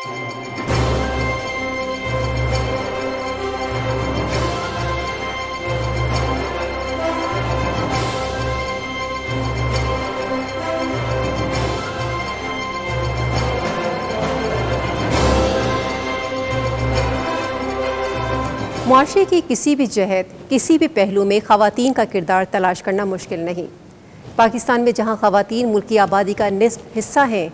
معاشرے کی کسی بھی جہت کسی بھی پہلو میں خواتین کا کردار تلاش کرنا مشکل نہیں۔ پاکستان میں جہاں خواتین ملکی آبادی کا نصف حصہ ہیں،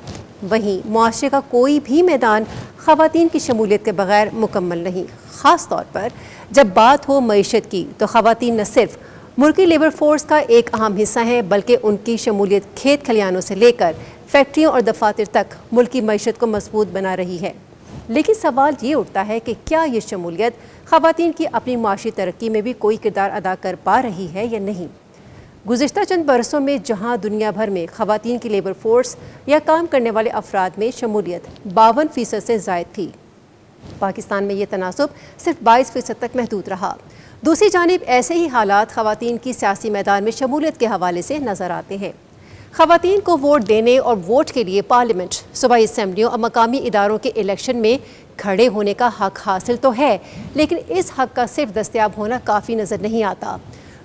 وہیں معاشرے کا کوئی بھی میدان خواتین کی شمولیت کے بغیر مکمل نہیں۔ خاص طور پر جب بات ہو معیشت کی تو خواتین نہ صرف ملکی لیبر فورس کا ایک اہم حصہ ہیں بلکہ ان کی شمولیت کھیت کھلیانوں سے لے کر فیکٹریوں اور دفاتر تک ملکی معیشت کو مضبوط بنا رہی ہے۔ لیکن سوال یہ اٹھتا ہے کہ کیا یہ شمولیت خواتین کی اپنی معاشی ترقی میں بھی کوئی کردار ادا کر پا رہی ہے یا نہیں؟ گزشتہ چند برسوں میں جہاں دنیا بھر میں خواتین کی لیبر فورس یا کام کرنے والے افراد میں شمولیت 52% سے زائد تھی، پاکستان میں یہ تناسب صرف 22% تک محدود رہا۔ دوسری جانب ایسے ہی حالات خواتین کی سیاسی میدان میں شمولیت کے حوالے سے نظر آتے ہیں۔ خواتین کو ووٹ دینے اور ووٹ کے لیے پارلیمنٹ، صوبائی اسمبلیوں اور مقامی اداروں کے الیکشن میں کھڑے ہونے کا حق حاصل تو ہے، لیکن اس حق کا صرف دستیاب ہونا کافی نظر نہیں آتا۔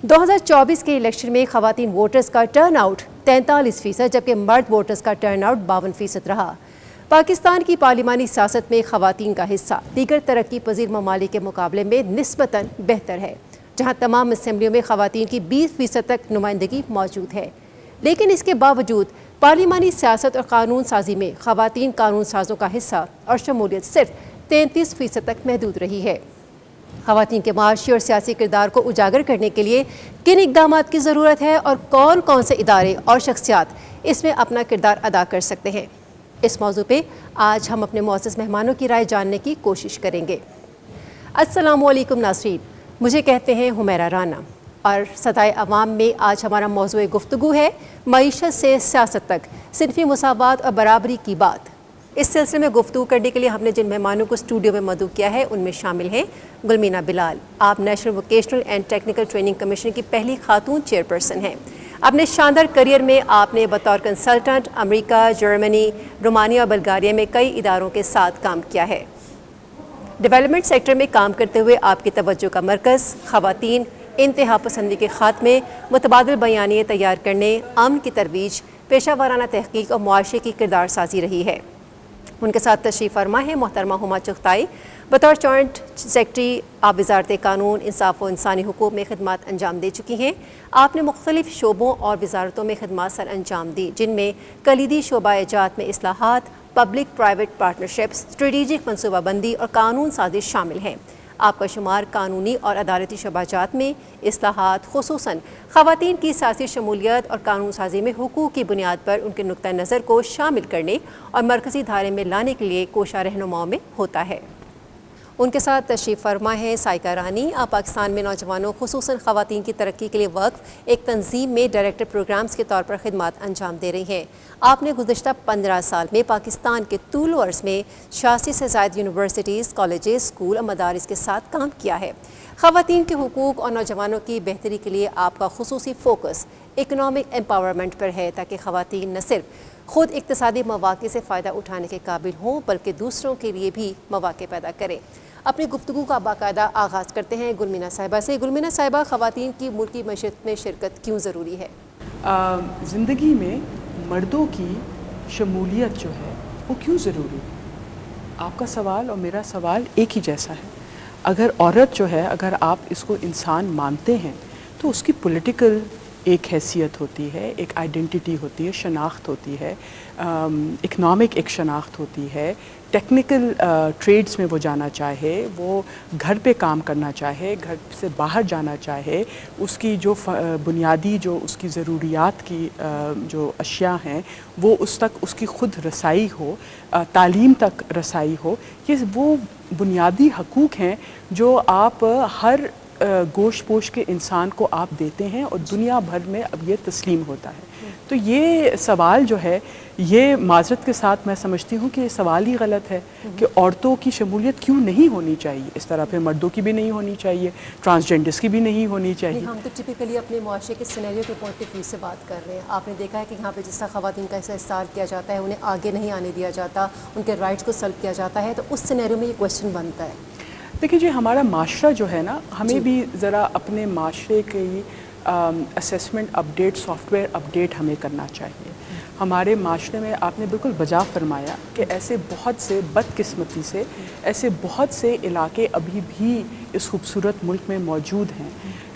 2024 کے الیکشن میں خواتین ووٹرز کا ٹرن آؤٹ 43%، جبکہ مرد ووٹرز کا ٹرن آؤٹ 52% رہا۔ پاکستان کی پارلیمانی سیاست میں خواتین کا حصہ دیگر ترقی پذیر ممالک کے مقابلے میں نسبتاً بہتر ہے، جہاں تمام اسمبلیوں میں خواتین کی 20% تک نمائندگی موجود ہے۔ لیکن اس کے باوجود پارلیمانی سیاست اور قانون سازی میں خواتین قانون سازوں کا حصہ اور شمولیت صرف 33% تک محدود رہی ہے۔ خواتین کے معاشی اور سیاسی کردار کو اجاگر کرنے کے لیے کن اقدامات کی ضرورت ہے اور کون کون سے ادارے اور شخصیات اس میں اپنا کردار ادا کر سکتے ہیں؟ اس موضوع پہ آج ہم اپنے معزز مہمانوں کی رائے جاننے کی کوشش کریں گے۔ السلام علیکم ناظرین، مجھے کہتے ہیں حمیرہ رانا، اور صدائے عوام میں آج ہمارا موضوع گفتگو ہے معیشت سے سیاست تک، صنفی مساوات اور برابری کی بات۔ اس سلسلے میں گفتگو کرنے کے لیے ہم نے جن مہمانوں کو اسٹوڈیو میں مدعو کیا ہے ان میں شامل ہیں گلمینہ بلال، آپ national vocational and technical training commission کی پہلی خاتون چیئرپرسن ہیں۔ اپنے شاندار کریئر میں آپ نے بطور کنسلٹنٹ امریکہ، جرمنی، رومانیہ اور بلغاریہ میں کئی اداروں کے ساتھ کام کیا ہے۔ ڈیولپمنٹ سیکٹر میں کام کرتے ہوئے آپ کی توجہ کا مرکز خواتین، انتہا پسندی کے خاتمے، متبادل بیانیے تیار کرنے، امن کی ترویج، پیشہ ورانہ تحقیق اور معاشرے کی کردار سازی رہی ہے۔ ان کے ساتھ تشریف فرما ہے محترمہ ہما چغتائی، بطور جوائنٹ سیکرٹری آپ وزارت قانون، انصاف و انسانی حقوق میں خدمات انجام دے چکی ہیں۔ آپ نے مختلف شعبوں اور وزارتوں میں خدمات سر انجام دی، جن میں کلیدی شعبہ جات میں اصلاحات، پبلک پرائیویٹ پارٹنرشپس، اسٹریٹجک منصوبہ بندی اور قانون سازی شامل ہیں۔ آپ کا شمار قانونی اور عدالتی شعبہ جات میں اصلاحات، خصوصاً خواتین کی سیاسی شمولیت اور قانون سازی میں حقوق کی بنیاد پر ان کے نقطہ نظر کو شامل کرنے اور مرکزی دھارے میں لانے کے لیے کوشاں رہنماؤں میں ہوتا ہے۔ ان کے ساتھ تشریف فرما ہے سائقہ رانی، آپ پاکستان میں نوجوانوں خصوصاً خواتین کی ترقی کے لیے وقف ایک تنظیم میں ڈائریکٹر پروگرامز کے طور پر خدمات انجام دے رہی ہیں۔ آپ نے گزشتہ 15 سال میں پاکستان کے طول و عرض میں 86 سے زائد یونیورسٹیز، کالجز، اسکول اور مدارس کے ساتھ کام کیا ہے۔ خواتین کے حقوق اور نوجوانوں کی بہتری کے لیے آپ کا خصوصی فوکس اکنامک امپاورمنٹ پر ہے، تاکہ خواتین نہ صرف خود اقتصادی مواقع سے فائدہ اٹھانے کے قابل ہوں بلکہ دوسروں کے لیے بھی مواقع پیدا کریں۔ اپنی گفتگو کا باقاعدہ آغاز کرتے ہیں گلمینہ صاحبہ سے۔ گلمینہ صاحبہ، خواتین کی ملکی معیشت میں شرکت کیوں ضروری ہے؟ زندگی میں مردوں کی شمولیت جو ہے وہ کیوں ضروری ہے؟ آپ کا سوال اور میرا سوال ایک ہی جیسا ہے۔ اگر عورت جو ہے، اگر آپ اس کو انسان مانتے ہیں تو اس کی پولیٹیکل ایک حیثیت ہوتی ہے، ایک آئیڈینٹی ہوتی ہے، شناخت ہوتی ہے، اکنامک ایک شناخت ہوتی ہے، ٹیکنیکل ٹریڈز میں وہ جانا چاہے، وہ گھر پہ کام کرنا چاہے، گھر سے باہر جانا چاہے، اس کی جو بنیادی جو اس کی ضروریات کی جو اشیاء ہیں وہ اس تک اس کی خود رسائی ہو، تعلیم تک رسائی ہو، یہ وہ بنیادی حقوق ہیں جو آپ ہر گوشت پوش کے انسان کو آپ دیتے ہیں اور دنیا بھر میں اب یہ تسلیم ہوتا ہے۔ تو یہ سوال جو ہے یہ معذرت کے ساتھ میں سمجھتی ہوں کہ یہ سوال ہی غلط ہے کہ عورتوں کی شمولیت کیوں نہیں ہونی چاہیے، اس طرح پھر مردوں کی بھی نہیں ہونی چاہیے، ٹرانسجینڈرس کی بھی نہیں ہونی چاہیے. ہم تو ٹپیکلی اپنے معاشرے کے سینیریو کے پوائنٹ آف ویو سے بات کر رہے ہیں. آپ نے دیکھا ہے کہ یہاں پہ جس طرح خواتین کا استحصال کیا جاتا ہے، انہیں آگے نہیں آنے دیا جاتا، ان کے رائٹس کو سلب کیا جاتا ہے، تو اس سینیریو میں یہ کویشچن بنتا ہے. دیکھیے جی، ہمارا معاشرہ جو ہے نا، ہمیں بھی ذرا اپنے معاشرے کی assessment update, soft where update ہمیں کرنا چاہیے. ہمارے معاشرے میں آپ نے بالکل بجا فرمایا کہ ایسے بہت سے بدقسمتی سے ایسے بہت سے علاقے ابھی بھی اس خوبصورت ملک میں موجود ہیں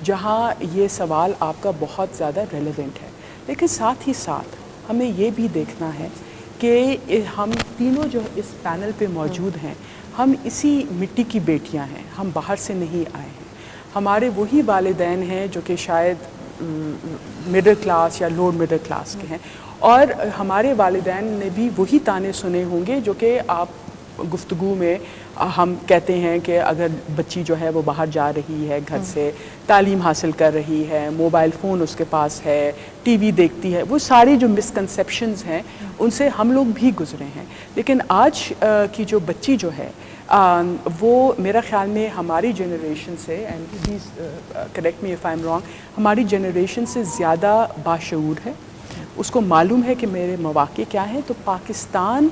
جہاں یہ سوال آپ کا بہت زیادہ ریلیونٹ ہے. لیکن ساتھ ہی ساتھ ہمیں یہ بھی دیکھنا ہے کہ ہم تینوں جو اس پینل پہ موجود ہیں، ہم اسی مٹی کی بیٹیاں ہیں، ہم باہر سے نہیں آئے ہیں. ہمارے وہی والدین ہیں جو کہ شاید مڈل کلاس یا لوور مڈل کلاس کے ہیں، اور ہمارے والدین نے بھی وہی تانے سنے ہوں گے جو کہ آپ گفتگو میں ہم کہتے ہیں کہ اگر بچی جو ہے وہ باہر جا رہی ہے گھر سے، تعلیم حاصل کر رہی ہے، موبائل فون اس کے پاس ہے، ٹی وی دیکھتی ہے، وہ ساری جو مسکنسیپشنز ہیں ان سے ہم لوگ بھی گزرے ہیں. لیکن آج کی جو بچی جو ہے وہ میرا خیال میں ہماری جنریشن سے، and please correct me if I am wrong, ہماری جنریشن سے زیادہ باشعور ہے. اس کو معلوم ہے کہ میرے مواقع کیا ہیں. تو پاکستان،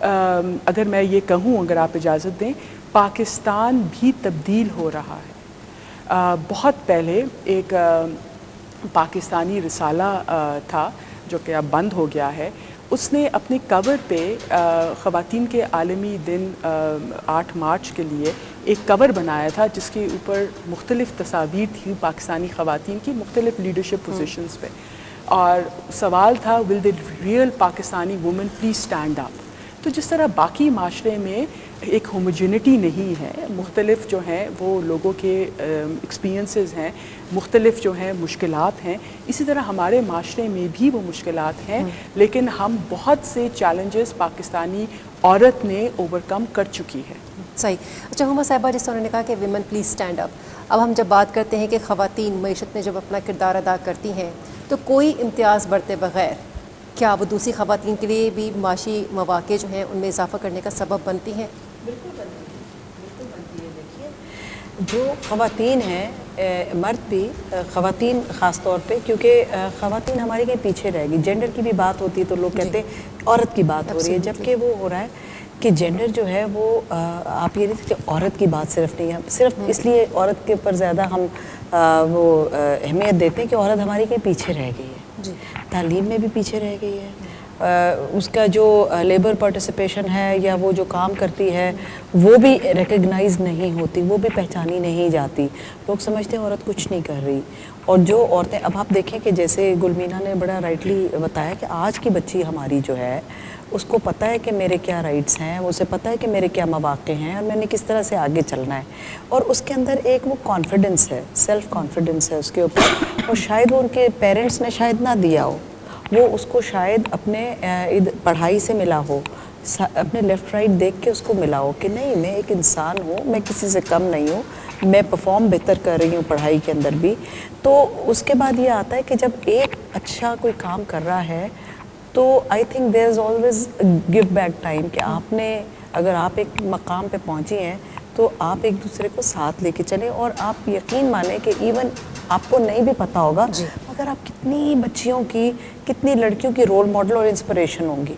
اگر میں یہ کہوں، اگر آپ اجازت دیں، پاکستان بھی تبدیل ہو رہا ہے. بہت پہلے ایک پاکستانی رسالہ تھا جو کہ اب بند ہو گیا ہے. اس نے اپنے کور پہ خواتین کے عالمی دن 8 مارچ کے لیے ایک کور بنایا تھا جس کے اوپر مختلف تصاویر تھیں پاکستانی خواتین کی مختلف لیڈرشپ پوزیشنز پہ، اور سوال تھا will the real Pakistani women please stand up. تو جس طرح باقی معاشرے میں ایک ہوموجینٹی نہیں ہے، مختلف جو ہیں وہ لوگوں کے ایکسپیرینسز ہیں، مختلف جو ہیں مشکلات ہیں، اسی طرح ہمارے معاشرے میں بھی وہ مشکلات ہیں، لیکن ہم بہت سے چیلنجز پاکستانی عورت نے اوور کم کر چکی ہے. صحیح. اچھا ہما صاحبہ، جس طرح نے کہا کہ ویمن پلیز اسٹینڈ اپ، اب ہم جب بات کرتے ہیں کہ خواتین معیشت میں جب اپنا کردار ادا کرتی ہیں تو کوئی امتیاز برتے بغیر کیا وہ دوسری خواتین کے لیے بھی معاشی مواقع جو ہیں ان میں اضافہ کرنے کا سبب بنتی ہیں؟ بالکل بنتی ہے، بالکل بنتی ہے. دیکھیے، جو خواتین ہیں، مرد بھی، خواتین خاص طور پہ، کیونکہ خواتین ہماری کہیں پیچھے رہ گی. جینڈر کی بھی بات ہوتی ہے تو لوگ کہتے ہیں عورت کی بات ہو رہی ہے، جبکہ وہ ہو رہا ہے کہ جینڈر جو ہے وہ آپ یہ نہیں کہ عورت کی بات صرف نہیں ہے، صرف اس لیے عورت کے اوپر زیادہ ہم وہ اہمیت دیتے ہیں کہ عورت ہماری کہیں پیچھے رہ گئی ہے. تعلیم میں بھی پیچھے رہ گئی ہے. اس کا جو لیبر پارٹیسپیشن ہے یا وہ جو کام کرتی ہے وہ بھی ریکگنائز نہیں ہوتی، وہ بھی پہچانی نہیں جاتی. لوگ سمجھتے ہیں عورت کچھ نہیں کر رہی. اور جو عورتیں، اب آپ دیکھیں کہ جیسے گلمینا نے بڑا رائٹلی بتایا کہ آج کی بچی ہماری جو ہے اس کو پتہ ہے کہ میرے کیا رائٹس ہیں، اسے پتہ ہے کہ میرے کیا مواقع ہیں اور میں نے کس طرح سے آگے چلنا ہے. اور اس کے اندر ایک وہ کانفیڈنس ہے، سیلف کانفیڈنس ہے اس کے اوپر، اور شاید وہ ان کے پیرنٹس نے شاید نہ دیا ہو، وہ اس کو شاید اپنے پڑھائی سے ملا ہو، اپنے لیفٹ رائٹ دیکھ کے اس کو ملا ہو کہ نہیں، میں ایک انسان ہوں، میں کسی سے کم نہیں ہوں، میں پرفارم بہتر کر رہی ہوں پڑھائی کے اندر بھی. تو اس کے بعد یہ آتا ہے کہ جب ایک اچھا کوئی کام کر رہا ہے تو I think there is always give back time, کہ آپ نے اگر آپ ایک مقام پہ پہنچی ہیں تو آپ ایک دوسرے کو ساتھ لے کے چلیں. اور آپ یقین مانیں کہ ایون آپ کو نہیں بھی پتہ ہوگا مگر آپ کتنی بچیوں کی، کتنی لڑکیوں کی رول ماڈل اور انسپریشن ہوں گی.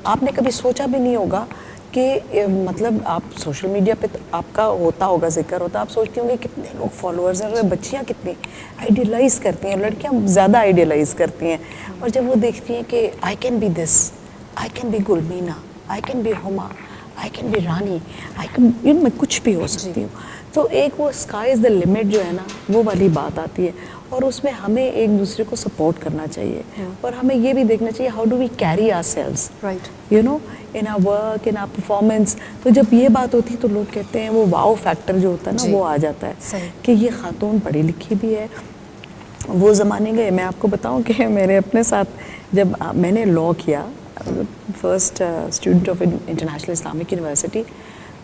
آپ نے کبھی سوچا بھی نہیں ہوگا کہ مطلب آپ سوشل میڈیا پہ آپ کا ہوتا ہوگا، ذکر ہوتا، آپ سوچتی ہوں گے کتنے لوگ فالوورز ہیں، بچیاں کتنی آئیڈیلائز کرتی ہیں، لڑکیاں زیادہ آئیڈیلائز کرتی ہیں. اور جب وہ دیکھتی ہیں کہ I can be this, I can be Gulmina, I can be Huma, I can be Rani, I can, میں کچھ بھی ہو سکتی ہوں. تو ایک وہ اسکائی از دا لمٹ جو ہے نا، وہ والی بات آتی ہے. اور اس میں ہمیں ایک دوسرے کو سپورٹ کرنا چاہیے، اور ہمیں یہ بھی دیکھنا چاہیے how do we carry ourselves, you know, in our work, in our performance. تو جب یہ بات ہوتی ہے تو لوگ کہتے ہیں وہ واؤ فیکٹر جو ہوتا ہے نا وہ آ جاتا ہے کہ یہ خاتون پڑھی لکھی بھی ہے. وہ زمانے گئے. میں آپ کو بتاؤں کہ میرے اپنے ساتھ جب میں نے لاء کیا، first student of international Islamic university,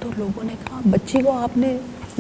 تو لوگوں نے کہا بچی کو آپ نے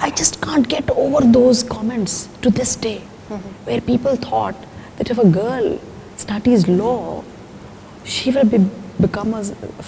I just can't get over those comments to this day, where people thought that if a girl studies law, she will become a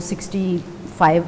65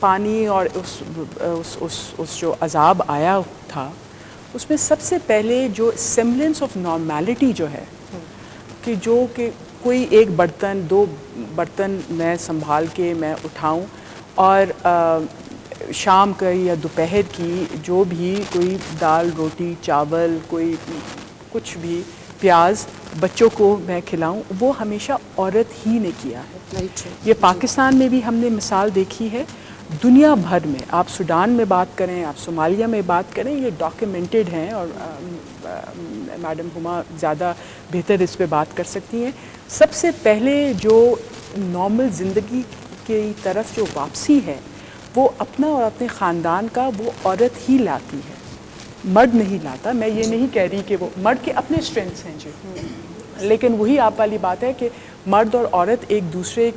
پانی اور اس جو عذاب آیا تھا اس میں سب سے پہلے جو سیمبلنس آف نارمیلٹی جو ہے کہ کوئی ایک برتن 2 برتن میں سنبھال کے میں اٹھاؤں اور شام کا یا دوپہر کی جو بھی کوئی دال روٹی چاول کوئی کچھ بھی پیاز بچوں کو میں کھلاؤں وہ ہمیشہ عورت ہی نے کیا ہے. یہ پاکستان میں بھی ہم نے مثال دیکھی ہے, دنیا بھر میں آپ سوڈان میں بات کریں آپ صومالیہ میں بات کریں یہ ڈاکیومنٹڈ ہیں اور میڈم ہما زیادہ بہتر اس پہ بات کر سکتی ہیں. سب سے پہلے جو نارمل زندگی کی طرف جو واپسی ہے وہ اپنا اور اپنے خاندان کا وہ عورت ہی لاتی ہے, مرد نہیں لاتا. میں یہ نہیں کہہ رہی کہ وہ مرد کے اپنے اسٹرینگس ہیں جی, لیکن وہی آپ والی بات ہے کہ مرد اور عورت ایک دوسرے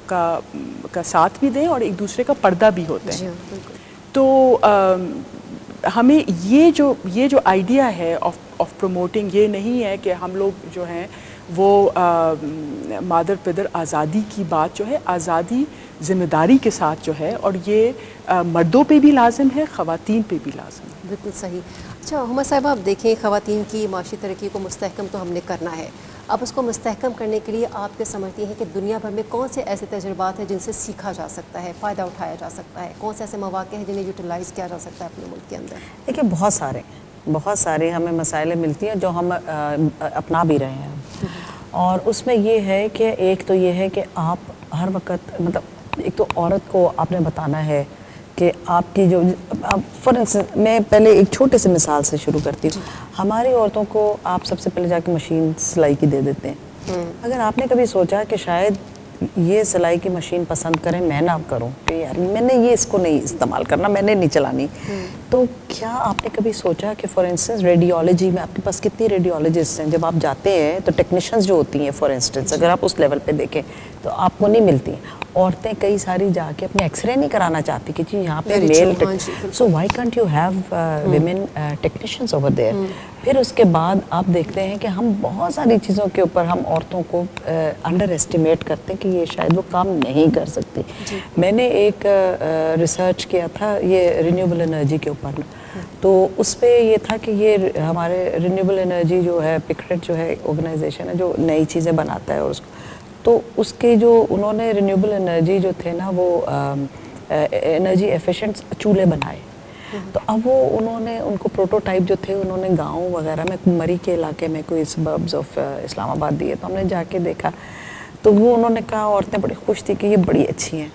کا ساتھ بھی دیں اور ایک دوسرے کا پردہ بھی ہوتے ہیں. تو ہمیں یہ جو آئیڈیا ہے آف پروموٹنگ یہ نہیں ہے کہ ہم لوگ جو ہیں وہ مادر پدر آزادی کی بات جو ہے آزادی ذمہ داری کے ساتھ جو ہے اور یہ مردوں پہ بھی لازم ہے خواتین پہ بھی لازم ہے. بالکل صحیح. اچھا ہما صاحبہ آپ دیکھیں خواتین کی معاشی ترقی کو مستحکم تو ہم نے کرنا ہے, اب اس کو مستحکم کرنے کے لیے آپ کیا سمجھتی ہیں کہ دنیا بھر میں کون سے ایسے تجربات ہیں جن سے سیکھا جا سکتا ہے, فائدہ اٹھایا جا سکتا ہے, کون سے ایسے مواقع ہیں جنہیں یوٹیلائز کیا جا سکتا ہے اپنے ملک کے اندر؟ دیکھیے بہت سارے ہمیں مسائل ملتی ہیں جو ہم اپنا بھی رہے ہیں, اور اس میں یہ ہے کہ ایک تو یہ ہے کہ آپ ہر وقت مطلب ایک تو عورت کو آپ نے بتانا ہے کہ آپ کی جو فار انسٹنس میں پہلے ایک چھوٹے سے مثال سے شروع کرتی ہوں. ہماری عورتوں کو آپ سب سے پہلے جا کے مشین سلائی کی دے دیتے ہیں. اگر آپ نے کبھی سوچا کہ شاید یہ سلائی کی مشین پسند کریں میں نہ کروں کہ یار میں نے یہ اس کو نہیں استعمال کرنا, میں نے نہیں چلانی, تو کیا آپ نے کبھی سوچا کہ فار انسٹنس ریڈیولوجی میں آپ کے پاس کتنی ریڈیولوجسٹ ہیں, جب آپ جاتے ہیں تو ٹیکنیشینز جو ہوتی ہیں فار انسٹنس اگر آپ اس لیول پہ دیکھیں تو آپ کو نہیں ملتی. عورتیں کئی ساری جا کے اپنے ایکس رے نہیں کرانا چاہتی کہ جی یہاں پہ male, so why can't you have women technicians over there. پھر اس کے بعد آپ دیکھتے ہیں کہ ہم بہت ساری چیزوں کے اوپر ہم عورتوں کو انڈر ایسٹیمیٹ کرتے ہیں کہ یہ شاید وہ کام نہیں کر سکتی. میں نے ایک ریسرچ کیا تھا یہ رینیوبل انرجی کے اوپر, تو اس پہ یہ تھا کہ یہ ہمارے رینیوبل انرجی جو ہے پکریٹ جو ہے آرگنائزیشن ہے جو نئی چیزیں بناتا ہے, اور اس کو تو اس کے جو انہوں نے رینیوبل انرجی جو تھے نا وہ انرجی ایفیشینٹ چولہے بنائے. تو اب وہ انہوں نے ان کو پروٹوٹائپ جو تھے انہوں نے گاؤں وغیرہ میں مری کے علاقے میں کوئی سبربز آف اسلام آباد دیے, تو ہم نے جا کے دیکھا تو وہ انہوں نے کہا عورتیں بڑی خوش تھی کہ یہ بڑی اچھی ہیں.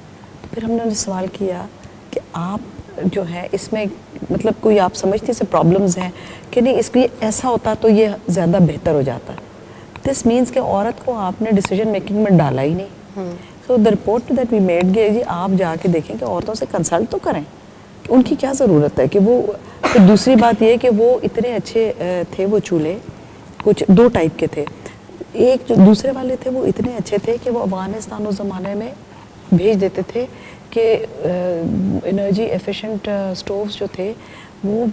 تو پھر ہم نے انہیں سوال کیا کہ آپ جو ہے اس میں مطلب کوئی آپ سمجھتے سے پرابلمز ہیں کہ نہیں, اس لیے ایسا ہوتا تو یہ زیادہ بہتر ہو جاتا. دس مینس کہ عورت کو آپ نے ڈیسیجن میکنگ میں ڈالا ہی نہیں. So the report that we made جی آپ جا کے دیکھیں کہ عورتوں سے کنسلٹ تو کریں کہ ان کی کیا ضرورت ہے کہ وہ. پھر دوسری بات یہ کہ وہ اتنے اچھے تھے وہ چولہے, کچھ 2 ٹائپ کے تھے. ایک جو دوسرے والے تھے وہ اتنے اچھے تھے کہ وہ افغانستان اس زمانے میں بھیج دیتے تھے کہ انرجی ایفیشینٹ سٹووز جو تھے وہ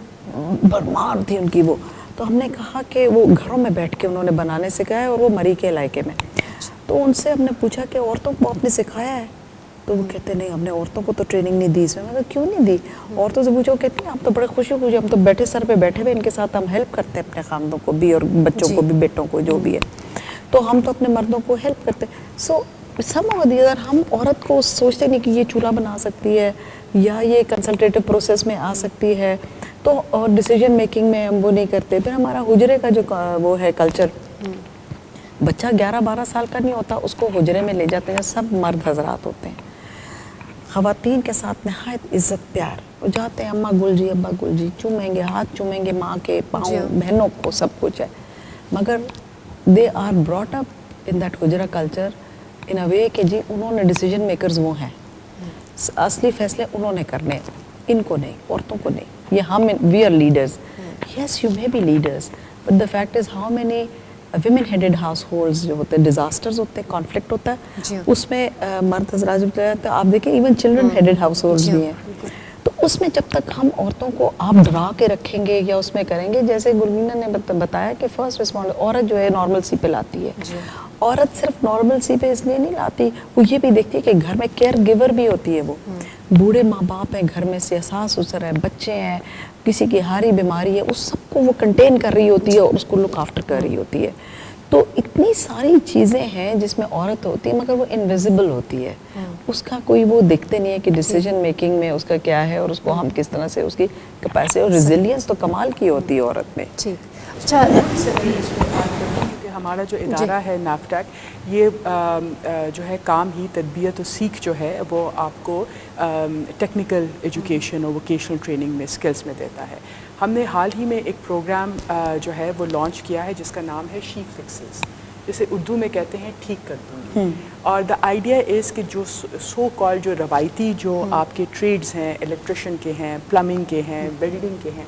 بھرمار تھی ان کی وہ. تو ہم نے کہا کہ وہ گھروں میں بیٹھ کے انہوں نے بنانے سکھایا اور وہ مری کے علاقے میں. تو ان سے ہم نے پوچھا کہ عورتوں کو آپ نے سکھایا ہے؟ تو وہ کہتے نہیں ہم نے عورتوں کو تو ٹریننگ نہیں دی اس میں. میں کیوں نہیں دی؟ عورتوں سے پوچھو, کہتے ہیں آپ تو بڑے خوشی ہم تو بیٹھے سر پہ بیٹھے ہوئے ان کے ساتھ ہم ہیلپ کرتے ہیں اپنے خاندوں کو بھی اور بچوں کو بھی, بیٹوں کو جو بھی ہے, تو ہم تو اپنے مردوں کو ہیلپ کرتے ہیں. سو سم آف دی ادر ہم عورت کو سوچتے نہیں کہ یہ چولہا بنا سکتی ہے یا یہ کنسلٹیٹو پروسیس میں آ سکتی ہے, تو اور ڈیسیجن میکنگ میں ہم وہ نہیں کرتے. پھر ہمارا حجرے کا جو وہ ہے کلچر, بچہ 11-12 سال کا نہیں ہوتا اس کو حجرے میں لے جاتے ہیں, سب مرد حضرات ہوتے ہیں. خواتین کے ساتھ نہایت عزت پیار وہ جاتے ہیں, اماں گل جی ابا گل جی, چومیں گے, ہاتھ چومیں گے, ماں کے پاؤں, بہنوں کو, سب کچھ ہے. مگر they are brought up in that حجرا کلچر ان اے وے کہ جی انہوں نے ڈیسیجن میکرز وہ ہیں, اصلی فیصلے انہوں نے کرنے, ان کو نہیں, عورتوں کو نہیں. یہ ہم we are leaders, yes you may be leaders, but the fact is how many women headed households جو ہوتے ہیں, ڈیزاسٹرز ہوتے ہیں, کانفلکٹ ہوتا ہے, اس میں مرد حضرات جب جاتے ہیں آپ دیکھیں even children headed house holds بھی ہیں. تو اس میں جب تک ہم عورتوں کو آپ ڈرا کے رکھیں گے یا اس میں کریں گے, جیسے گلوینہ نے بتایا کہ فرسٹ رسپونڈر عورت جو ہے نارمل سی پہ لاتی ہے. عورت صرف نارمل سی پہ اس لیے نہیں لاتی, وہ یہ بھی دیکھتی ہے کہ گھر میں کیئر گیور بھی ہوتی ہے. وہ بوڑھے ماں باپ ہیں گھر میں, حساس اسر ہے, بچے ہیں, کسی کی ہاری بیماری ہے, اس سب کو وہ کنٹین کر رہی ہوتی ہے اور اس کو لک آفٹر کر رہی ہوتی ہے. تو اتنی ساری چیزیں ہیں جس میں عورت ہوتی ہے مگر وہ انویزیبل ہوتی ہے. اس کا کوئی وہ دیکھتے نہیں ہے کہ ڈیسیجن میکنگ میں اس کا کیا ہے اور اس کو ہم کس طرح سے اس کی کیپیسٹی اور ریزیلینس تو کمال کی ہوتی ہے عورت میں. ٹھیک, اچھا کہ ہمارا جو ادارہ ہے NAFTAC, یہ جو ہے کام ہی تربیت و سیکھ جو ہے وہ آپ کو ٹیکنیکل ایجوکیشن اور ووکیشنل ٹریننگ میں اسکلس میں دیتا ہے. ہم نے حال ہی میں ایک پروگرام جو ہے وہ لانچ کیا ہے جس کا نام ہے شی فکسز, جسے اردو میں کہتے ہیں ٹھیک کر دوں گی. اور دا آئیڈیا از کہ جو سو کال جو روایتی جو آپ کے ٹریڈز ہیں, الیکٹریشین کے ہیں, پلمبنگ کے ہیں, ویلڈنگ کے ہیں,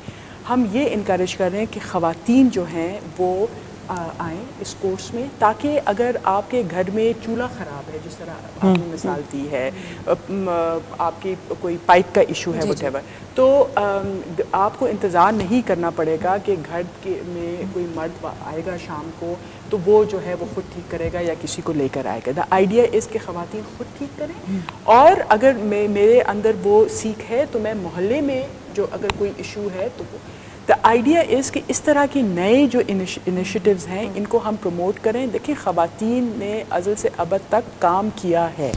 ہم یہ انکریج کر رہے ہیں کہ خواتین جو ہیں وہ آئیں اس کورس میں, تاکہ اگر آپ کے گھر میں چولہا خراب ہے, جس طرح آپ نے مثال دی ہے, آپ کی کوئی پائپ کا ایشو ہے وٹ ایور, تو آپ کو انتظار نہیں کرنا پڑے گا کہ گھر کے میں کوئی مرد آئے گا شام کو تو وہ جو ہے وہ خود ٹھیک کرے گا یا کسی کو لے کر آئے گا. دا آئیڈیا اس کہ خواتین خود ٹھیک کریں, اور اگر میرے اندر وہ سیکھ ہے تو میں محلے میں جو اگر کوئی ایشو ہے تو وہ دا آئیڈیا از کہ اس طرح کی نئے جو انیشیٹیوز ہیں ان کو ہم پروموٹ کریں. دیکھیں خواتین نے ازل سے ابد تک کام کیا ہے,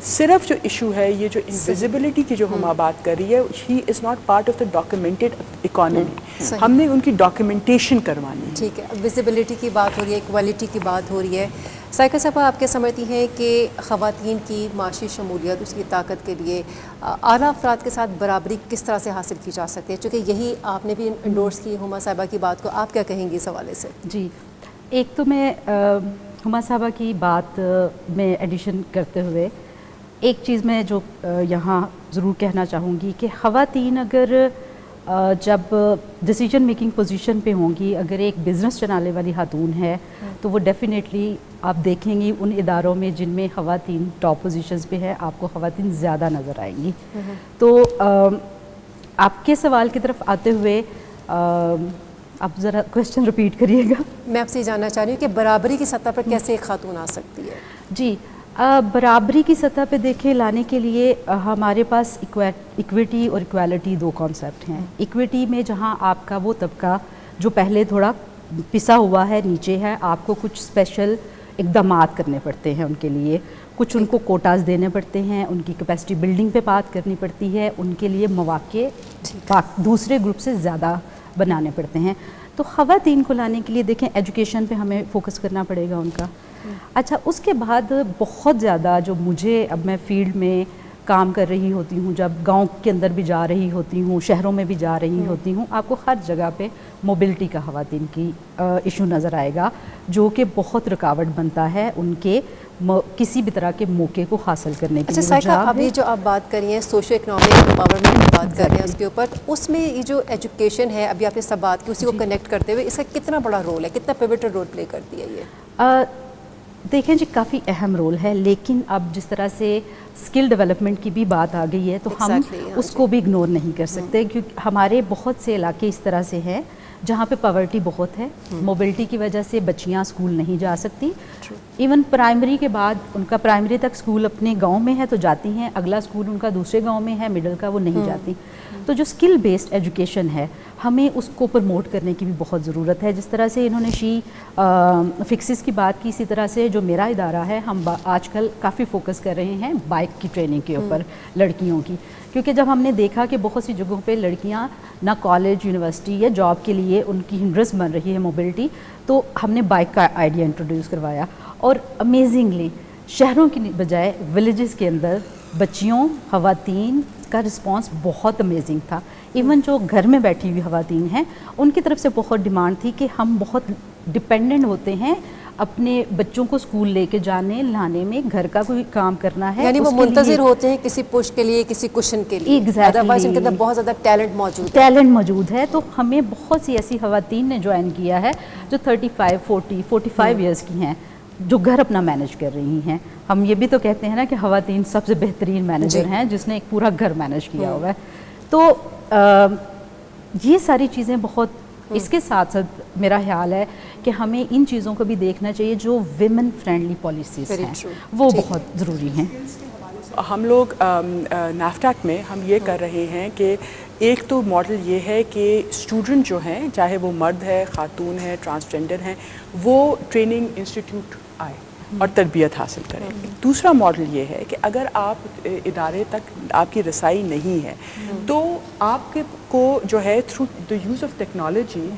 صرف جو ایشو ہے یہ جو انویزیبلٹی کی جو ہم بات کر رہی ہے, he is not part of the documented economy, ہم نے ان کی ڈاکیومنٹیشن کروانی ہے. ٹھیک ہے, ویزیبلٹی کی بات ہو رہی ہے, ایکوالٹی کی بات ہو رہی ہے. سائیکل صاحبہ آپ کیا سمجھتی ہیں کہ خواتین کی معاشی شمولیت, اس کی طاقت کے لیے اعلیٰ افراد کے ساتھ برابری کس طرح سے حاصل کی جا سکتی ہے؟ چونکہ یہی آپ نے بھی انڈورس کی ہما صاحبہ کی بات کو, آپ کیا کہیں گی اس حوالے سے؟ جی, ایک تو میں ہما صاحبہ کی بات میں ایڈیشن کرتے ہوئے ایک چیز میں جو یہاں ضرور کہنا چاہوں گی کہ خواتین اگر جب ڈیسیجن میکنگ پوزیشن پہ ہوں گی, اگر ایک بزنس چلانے والی خاتون ہے تو وہ ڈیفینیٹلی آپ دیکھیں گی ان اداروں میں جن میں خواتین ٹاپ پوزیشنز پہ ہیں, آپ کو خواتین زیادہ نظر آئیں گی. تو آپ کے سوال کی طرف آتے ہوئے آپ ذرا کویشچن ریپیٹ کریے گا. میں آپ سے جاننا چاہ رہی ہوں کہ برابری کی سطح پر کیسے ایک خاتون آ سکتی ہے؟ جی, برابری کی سطح پہ دیکھیں لانے کے لیے ہمارے پاس ایکویٹی اور ایکوالٹی دو کانسیپٹ ہیں. ایکویٹی میں جہاں آپ کا وہ طبقہ جو پہلے تھوڑا پسا ہوا ہے, نیچے ہے, آپ کو کچھ اسپیشل اقدامات کرنے پڑتے ہیں ان کے لیے, کچھ ان کو کوٹاز دینے پڑتے ہیں, ان کی کیپیسٹی بلڈنگ پہ بات کرنی پڑتی ہے, ان کے لیے مواقع دوسرے گروپ سے زیادہ بنانے پڑتے ہیں. تو خواتین کو لانے کے لیے دیکھیں ایجوکیشن پہ ہمیں فوکس کرنا پڑے گا ان کا. اچھا, اس کے بعد بہت زیادہ جو مجھے, اب میں فیلڈ میں کام کر رہی ہوتی ہوں, جب گاؤں کے اندر بھی جا رہی ہوتی ہوں, شہروں میں بھی جا رہی ہوتی ہوں, آپ کو ہر جگہ پہ موبلٹی کا خواتین کی ایشو نظر آئے گا, جو کہ بہت رکاوٹ بنتا ہے ان کے کسی بھی طرح کے موقع کو حاصل کرنے کے لیے. اچھا سائیکا, ابھی جو آپ بات کر رہی ہیں سوشو اکنامک امپاورمنٹ کی بات کر رہے ہیں اس کے اوپر, اس میں یہ جو ایجوکیشن ہے, ابھی آپ نے سب بات کی, اسی کو کنیکٹ کرتے ہوئے اس کا کتنا بڑا رول ہے, کتنا پیوٹل رول پلے کرتی ہے یہ؟ دیکھیں جی, کافی اہم رول ہے, لیکن اب جس طرح سے اسکل ڈیولپمنٹ کی بھی بات آ گئی ہے تو ہم اس کو بھی اگنور نہیں کر سکتے, کیونکہ ہمارے بہت سے علاقے اس طرح سے ہیں جہاں پہ پاورٹی بہت ہے, موبلٹی کی وجہ سے بچیاں اسکول نہیں جا سکتی. ایون پرائمری کے بعد ان کا پرائمری تک اسکول اپنے گاؤں میں ہے تو جاتی ہیں, اگلا اسکول ان کا دوسرے گاؤں میں ہے, مڈل کا وہ نہیں جاتی. تو جو اسکل بیسڈ ایجوکیشن ہے ہمیں اس کو پروموٹ کرنے کی بھی بہت ضرورت ہے. جس طرح سے انہوں نے شی فکسز کی بات کی, اسی طرح سے جو میرا ادارہ ہے ہم آج کل کافی فوکس کر رہے ہیں بائک کی ٹریننگ کے اوپر لڑکیوں کی, کیونکہ جب ہم نے دیکھا کہ بہت سی جگہوں پہ لڑکیاں نہ کالج, یونیورسٹی یا جاب کے لیے ان کی ہنڈرنس بن رہی ہے موبلٹی, تو ہم نے بائک کا آئیڈیا انٹروڈیوس کروایا. اور امیزنگلی شہروں کی بجائے ولیجز کے اندر بچیوں, خواتین کا رسپانس بہت امیزنگ تھا. ایون جو گھر میں بیٹھی ہوئی خواتین ہیں ان کی طرف سے بہت ڈیمانڈ تھی کہ ہم بہت ڈپینڈنٹ ہوتے ہیں اپنے بچوں کو اسکول لے کے جانے لانے میں, گھر کا کوئی کام کرنا ہے, یعنی وہ منتظر ہوتے ہیں کسی پش کے لیے, کسی کشن کے لیے. ادروائز ان کے اندر بہت زیادہ ٹیلنٹ موجود ہے. تو ہمیں بہت سی ایسی خواتین نے جوائن کیا ہے جو 35, 40, 45 ایئرس کی ہیں, جو گھر اپنا مینیج کر رہی ہیں. ہم یہ بھی تو کہتے ہیں نا کہ خواتین سب سے بہترین مینیجر ہیں جس نے ایک پورا گھر مینیج کیا ہوا ہے. تو یہ ساری چیزیں بہت، اس کے ساتھ ساتھ میرا خیال ہے کہ ہمیں ان چیزوں کو بھی دیکھنا چاہیے جو ویمن فرینڈلی پالیسیز ہیں وہ بہت ضروری ہیں. ہم لوگ نیفٹیک میں ہم یہ کر رہے ہیں کہ ایک تو ماڈل یہ ہے کہ اسٹوڈنٹ جو ہیں چاہے وہ مرد ہے، خاتون ہے، ٹرانسجینڈر ہیں، وہ ٹریننگ انسٹیٹیوٹ آئے اور تربیت حاصل کریں. دوسرا ماڈل یہ ہے کہ اگر آپ ادارے تک آپ کی رسائی نہیں ہے تو آپ کو جو ہے through the use of technology